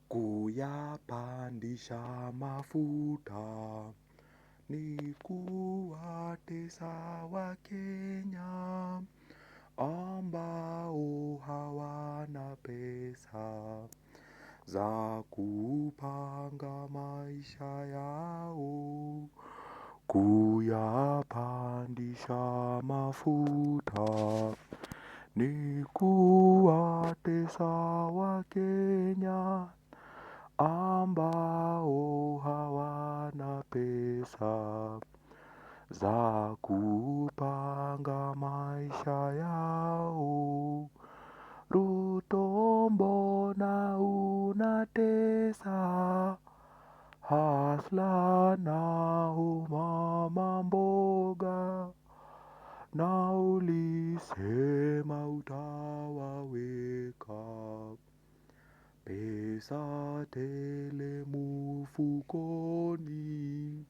Kuyapandisha mafuta ni kuwatesa Wakenya ambao hawana pesa za kupanga maisha yao. Kuyapandisha mafuta ni kuwatesa Wakenya ambao hawana pesa za kupanga maisha yao. Ruto, mbona unatesa hasla na umama mboga, na ulisema utawaweka pesa tele mfukoni.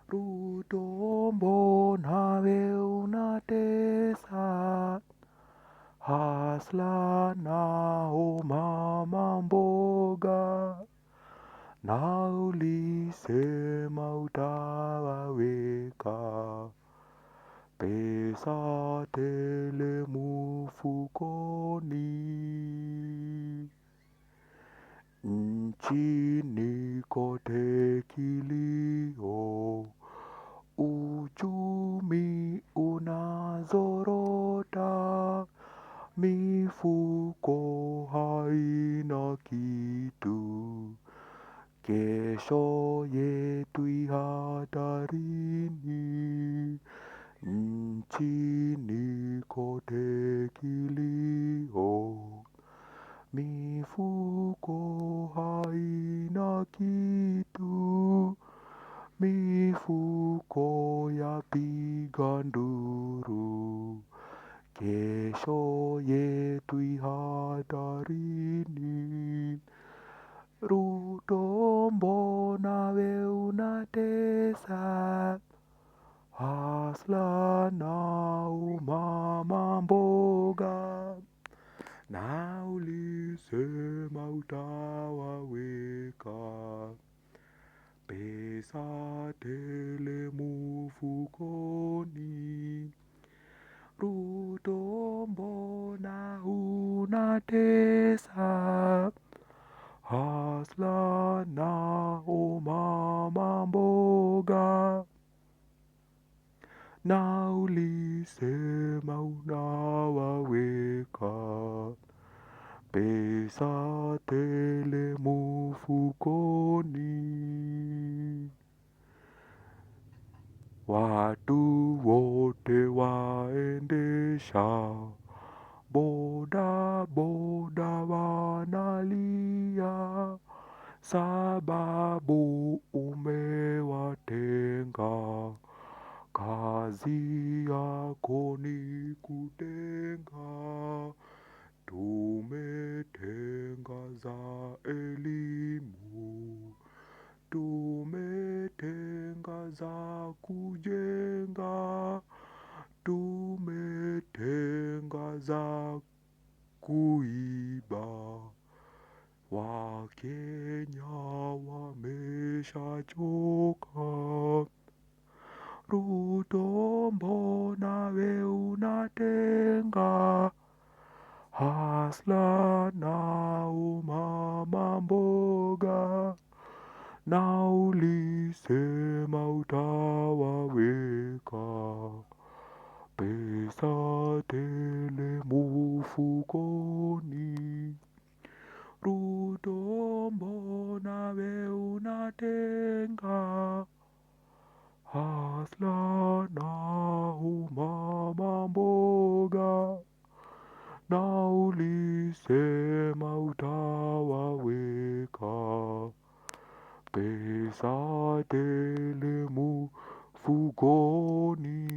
Ruto, mbona we unatesa hasla na umama mboga, na ulisema utawaweka pesa tele mfukoni. Nchini kote kilio, uchumi unazorota, mifuko haina kitu, kesho yetu i hatarini. Nchini kote kilio, mifuko haina kitu, mifuko yapiga nduru, kesho yetu i hatarini. Ruto, mbona we unatesa hasla na umama mboga, na ulisema utawaweka pesa tele mfukoni. Ruto, mbona unatesa hasla na umama mboga, na ulisema unawaweka pesa tele mfukoni. Watu wote waendesha boda boda wanalia, sababu umewatenga. Kazi yako ni kutenga. Tumetenga za elimu, tumetenga za kujenga, tumetenga za kuiba. Wakenya wameshachoka. Ruto, mbona we unatenga hasla na umama mboga, na ulisema utawaweka pesa tele mfukoni. Ruto, mbona we unatenga hasla na umama mboga, na ulisema utawaweka pesa tele mfukoni.